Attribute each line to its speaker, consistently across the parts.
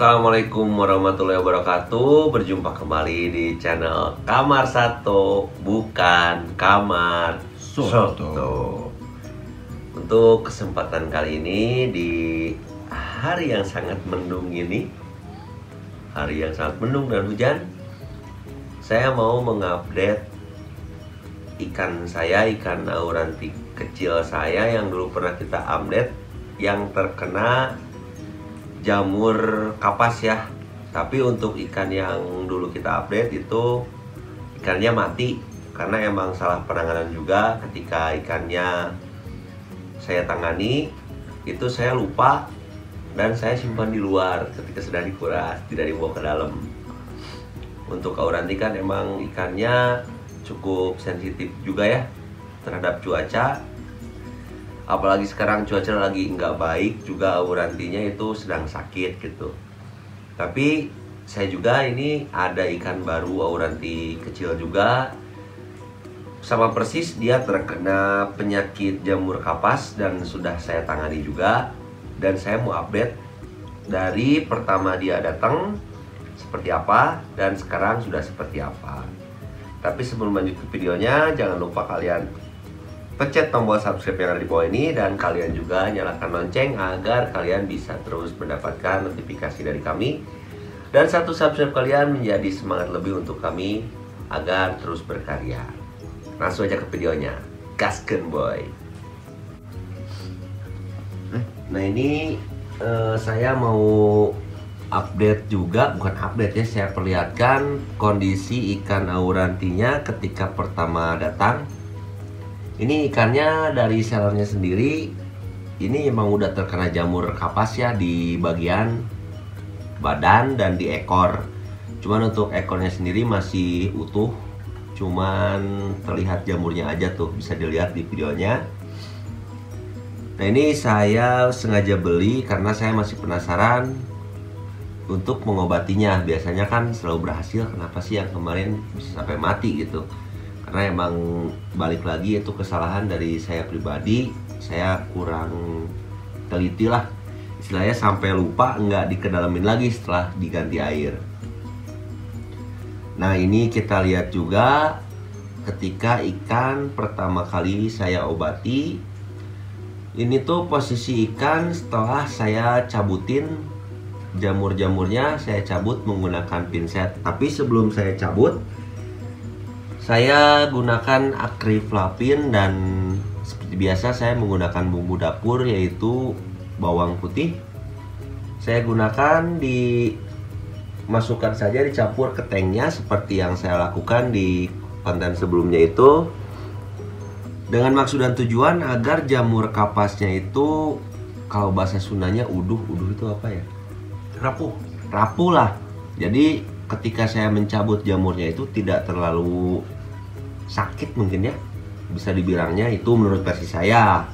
Speaker 1: Assalamualaikum warahmatullahi wabarakatuh. Berjumpa kembali di channel Kamar Sato, bukan Kamar Soto. Untuk kesempatan kali ini, di hari yang sangat mendung ini, hari yang sangat mendung dan hujan, saya mau mengupdate ikan saya, ikan auranti kecil saya yang dulu pernah kita update, yang terkena jamur kapas ya. Tapi untuk ikan yang dulu kita update itu ikannya mati karena emang salah penanganan juga. Ketika ikannya saya tangani itu saya lupa dan saya simpan di luar ketika sedang dikuras, tidak dibawa ke dalam. Untuk auranti kan emang ikannya cukup sensitif juga ya terhadap cuaca. Apalagi sekarang cuaca lagi nggak baik juga, aurantinya itu sedang sakit gitu. Tapi saya juga ini ada ikan baru auranti kecil juga, sama persis dia terkena penyakit jamur kapas dan sudah saya tangani juga. Dan saya mau update dari pertama dia datang seperti apa dan sekarang sudah seperti apa. Tapi sebelum lanjut ke videonya, jangan lupa kalian pencet tombol subscribe yang ada di bawah ini, dan kalian juga nyalakan lonceng agar kalian bisa terus mendapatkan notifikasi dari kami. Dan satu subscribe kalian menjadi semangat lebih untuk kami agar terus berkarya. Langsung aja ke videonya, gaskeun boy. Nah ini saya mau update juga, bukan update ya, saya perlihatkan kondisi ikan aurantinya ketika pertama datang. Ini ikannya dari sellernya sendiri, ini emang udah terkena jamur kapas ya di bagian badan dan di ekor. Cuman untuk ekornya sendiri masih utuh, cuman terlihat jamurnya aja tuh, bisa dilihat di videonya. Nah ini saya sengaja beli karena saya masih penasaran untuk mengobatinya. Biasanya kan selalu berhasil, kenapa sih yang kemarin bisa sampai mati gitu. Karena emang balik lagi itu kesalahan dari saya pribadi, saya kurang teliti lah istilahnya, sampai lupa nggak dikedalamin lagi setelah diganti air. Nah ini kita lihat juga ketika ikan pertama kali saya obati, ini tuh posisi ikan setelah saya cabutin jamur-jamurnya, saya cabut menggunakan pinset. Tapi sebelum saya cabut, saya gunakan akriflavin dan seperti biasa saya menggunakan bumbu dapur yaitu bawang putih. Saya gunakan dimasukkan saja, dicampur ke tanknya seperti yang saya lakukan di konten sebelumnya itu, dengan maksud dan tujuan agar jamur kapasnya itu, kalau bahasa Sundanya uduh itu apa ya? Rapuh lah. Jadi ketika saya mencabut jamurnya itu tidak terlalu sakit mungkin ya, bisa dibilangnya itu menurut versi saya.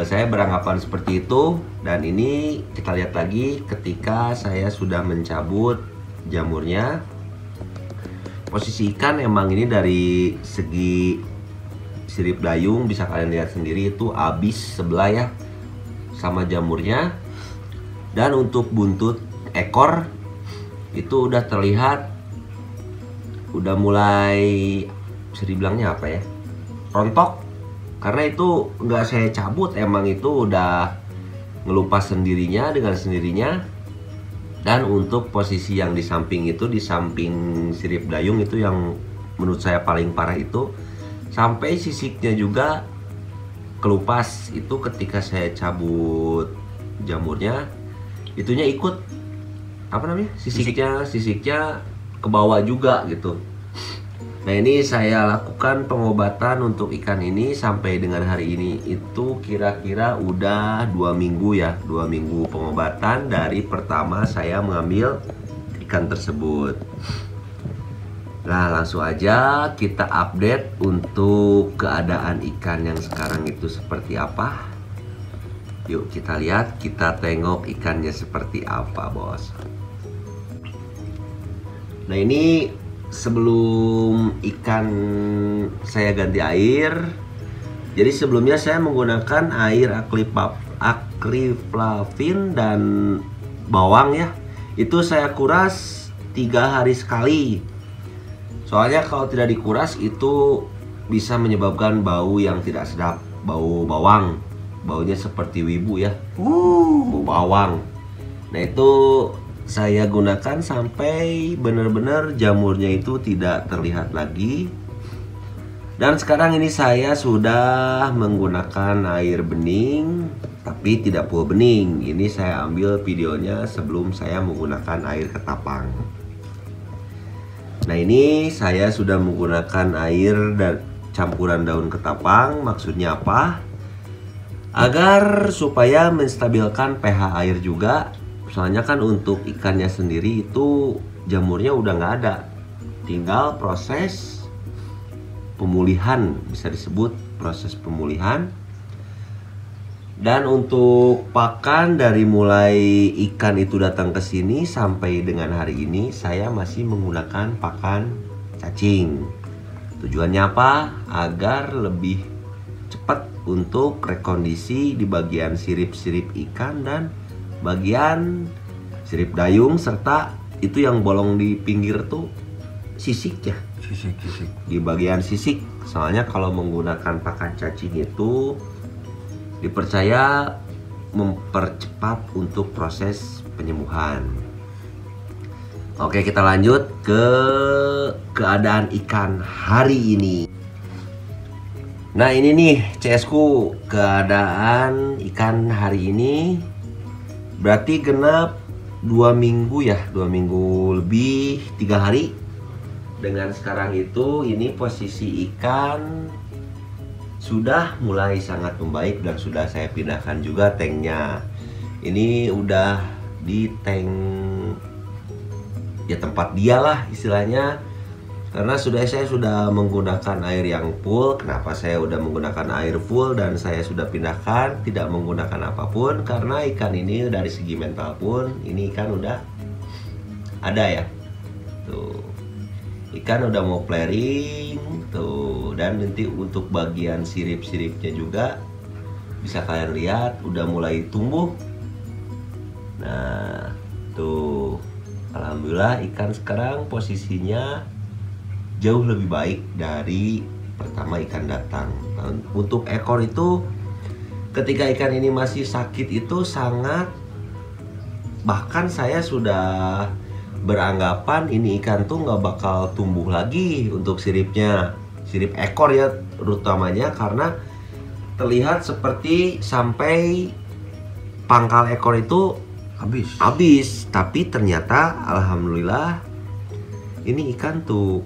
Speaker 1: Saya beranggapan seperti itu. Dan ini kita lihat lagi ketika saya sudah mencabut jamurnya, posisi ikan emang ini dari segi sirip dayung bisa kalian lihat sendiri itu habis sebelah ya sama jamurnya. Dan untuk buntut ekor itu udah terlihat, udah mulai bisa dibilangnya apa ya, rontok. Karena itu nggak saya cabut, emang itu udah ngelupas sendirinya dengan sendirinya. Dan untuk posisi yang di samping itu, di samping sirip dayung itu yang menurut saya paling parah itu, sampai sisiknya juga kelupas. Itu ketika saya cabut jamurnya, itunya ikut apa namanya, sisiknya ke bawah juga gitu. Nah ini saya lakukan pengobatan untuk ikan ini sampai dengan hari ini itu kira-kira udah 2 minggu ya, 2 minggu pengobatan dari pertama saya mengambil ikan tersebut. Nah langsung aja kita update untuk keadaan ikan yang sekarang itu seperti apa. Yuk kita lihat, kita tengok ikannya seperti apa bos. Nah ini sebelum ikan saya ganti air, jadi sebelumnya saya menggunakan air akriflavin dan bawang ya. Itu saya kuras 3 hari sekali. Soalnya kalau tidak dikuras itu bisa menyebabkan bau yang tidak sedap, bau bawang. Baunya seperti wibu ya. Bau bawang. Nah, itu saya gunakan sampai benar-benar jamurnya itu tidak terlihat lagi. Dan sekarang ini saya sudah menggunakan air bening, tapi tidak full bening. Ini saya ambil videonya sebelum saya menggunakan air ketapang. Nah, ini saya sudah menggunakan air dan campuran daun ketapang. Maksudnya apa? Agar supaya menstabilkan pH air juga. Soalnya kan untuk ikannya sendiri itu jamurnya udah nggak ada. Tinggal proses pemulihan, bisa disebut proses pemulihan. Dan untuk pakan dari mulai ikan itu datang ke sini sampai dengan hari ini saya masih menggunakan pakan cacing. Tujuannya apa? Agar lebih cepat untuk rekondisi di bagian sirip-sirip ikan dan bagian sirip dayung, serta itu yang bolong di pinggir tuh sisik ya. Sisik. Di bagian sisik. Soalnya kalau menggunakan pakan cacing itu dipercaya mempercepat untuk proses penyembuhan. Oke, kita lanjut ke keadaan ikan hari ini. Nah, ini nih CS ku keadaan ikan hari ini. Berarti genap 2 minggu ya, 2 minggu lebih 3 hari. Dengan sekarang itu ini posisi ikan sudah mulai sangat membaik dan sudah saya pindahkan juga tanknya. Ini udah di tank ya tempat dia lah istilahnya. Karena saya sudah menggunakan air yang full. Kenapa saya udah menggunakan air full dan saya sudah pindahkan tidak menggunakan apapun? Karena ikan ini dari segi mental pun ini ikan udah ada ya. Tuh. Ikan udah mau flaring tuh, dan nanti untuk bagian sirip-siripnya juga bisa kalian lihat udah mulai tumbuh. Nah, tuh. Alhamdulillah ikan sekarang posisinya jauh lebih baik dari pertama ikan datang. Untuk ekor itu ketika ikan ini masih sakit itu sangat, bahkan saya sudah beranggapan ini ikan tuh nggak bakal tumbuh lagi untuk siripnya, sirip ekor ya terutamanya, karena terlihat seperti sampai pangkal ekor itu habis. Tapi ternyata alhamdulillah ini ikan tuh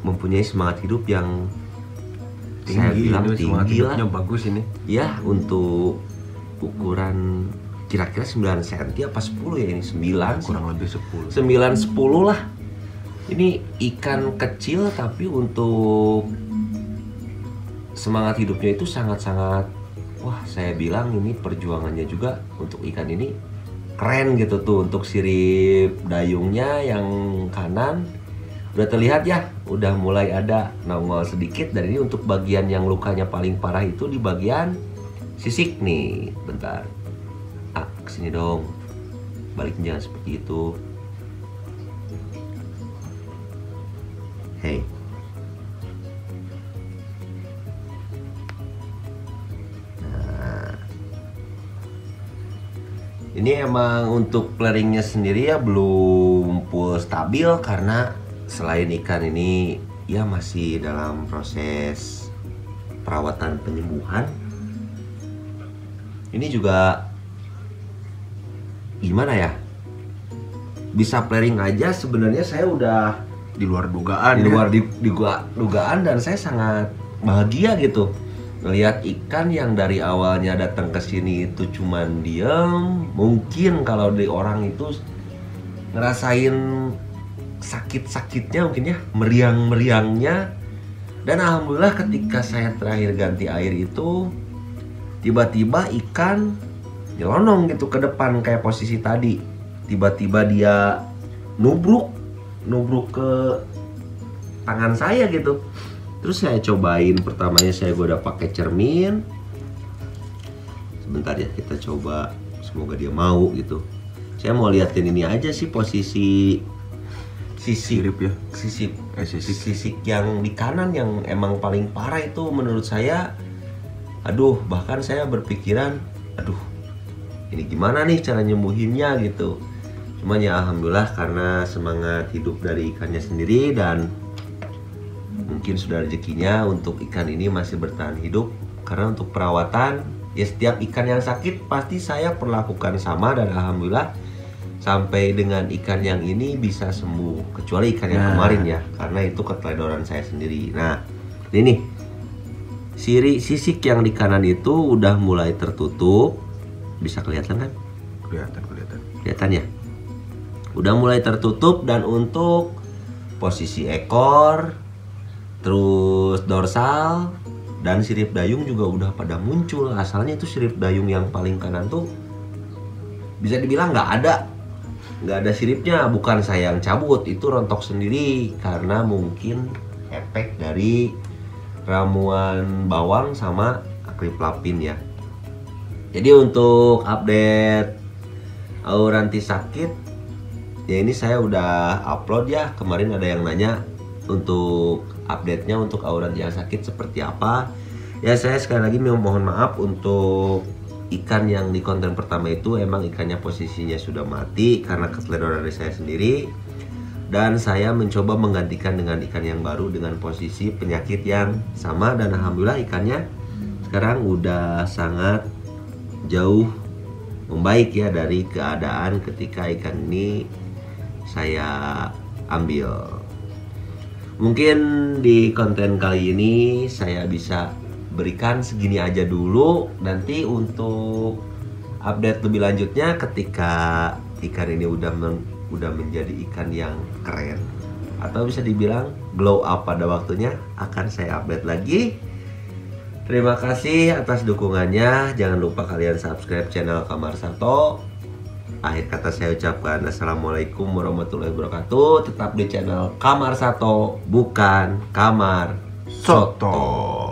Speaker 1: mempunyai semangat hidup yang tinggi, saya bilang tinggi lah. Bagus ini ya, untuk ukuran kira-kira 9 cm apa 10 ya, ini 9 kurang lebih 10 lah. Ini ikan kecil tapi untuk semangat hidupnya itu sangat-sangat, wah saya bilang ini perjuangannya juga untuk ikan ini keren gitu tuh. Untuk sirip dayungnya yang kanan udah terlihat ya, udah mulai ada nongol sedikit. Dan ini untuk bagian yang lukanya paling parah itu di bagian sisik nih. Bentar, kesini dong, baliknya jangan seperti itu. Hey, nah, ini emang untuk flaringnya sendiri ya belum full stabil, karena selain ikan ini ya masih dalam proses perawatan penyembuhan. Ini juga gimana ya, bisa flaring aja sebenarnya saya udah di luar dugaan, dugaan, dan saya sangat bahagia gitu ngelihat ikan yang dari awalnya datang ke sini itu cuman diem. Mungkin kalau di orang itu ngerasain sakit-sakitnya mungkin ya, meriang-meriangnya. Dan alhamdulillah ketika saya terakhir ganti air itu tiba-tiba ikan nyelonong gitu ke depan kayak posisi tadi. Tiba-tiba dia nubruk ke tangan saya gitu. Terus saya cobain, pertamanya saya udah pakai cermin. Sebentar ya, kita coba, semoga dia mau gitu. Saya mau liatin ini aja sih, posisi
Speaker 2: Sirip ya.
Speaker 1: sisik yang di kanan yang emang paling parah itu menurut saya. Aduh, bahkan saya berpikiran, aduh, ini gimana nih cara nyembuhinnya gitu. Cuman ya alhamdulillah karena semangat hidup dari ikannya sendiri dan mungkin sudah rezekinya untuk ikan ini masih bertahan hidup. Karena untuk perawatan, ya setiap ikan yang sakit pasti saya perlakukan sama, dan alhamdulillah sampai dengan ikan yang ini bisa sembuh. Kecuali ikan yang kemarin ya, karena itu keteledoran saya sendiri. Nah, ini nih, sisik yang di kanan itu udah mulai tertutup. Bisa kelihatan kan? Kelihatan ya? Udah mulai tertutup, dan untuk posisi ekor, terus dorsal dan sirip dayung juga udah pada muncul. Asalnya itu sirip dayung yang paling kanan tuh bisa dibilang nggak ada siripnya. Bukan saya yang cabut, itu rontok sendiri karena mungkin efek dari ramuan bawang sama akriplavin ya. Jadi untuk update Auranti sakit ya, ini saya udah upload ya. Kemarin ada yang nanya untuk update-nya untuk Auranti yang sakit seperti apa. Ya, saya sekali lagi mohon maaf untuk ikan yang di konten pertama itu emang ikannya posisinya sudah mati karena keteledoran dari saya sendiri. Dan saya mencoba menggantikan dengan ikan yang baru dengan posisi penyakit yang sama, dan alhamdulillah ikannya sekarang udah sangat jauh membaik ya dari keadaan ketika ikan ini saya ambil. Mungkin di konten kali ini saya bisa berikan segini aja dulu. Nanti untuk update lebih lanjutnya ketika ikan ini udah menjadi ikan yang keren atau bisa dibilang glow up pada waktunya, akan saya update lagi. Terima kasih atas dukungannya. Jangan lupa kalian subscribe channel Kamar Sarto. Akhir kata saya ucapkan assalamualaikum warahmatullahi wabarakatuh. Tetap di channel Kamar Sarto, bukan Kamar Soto.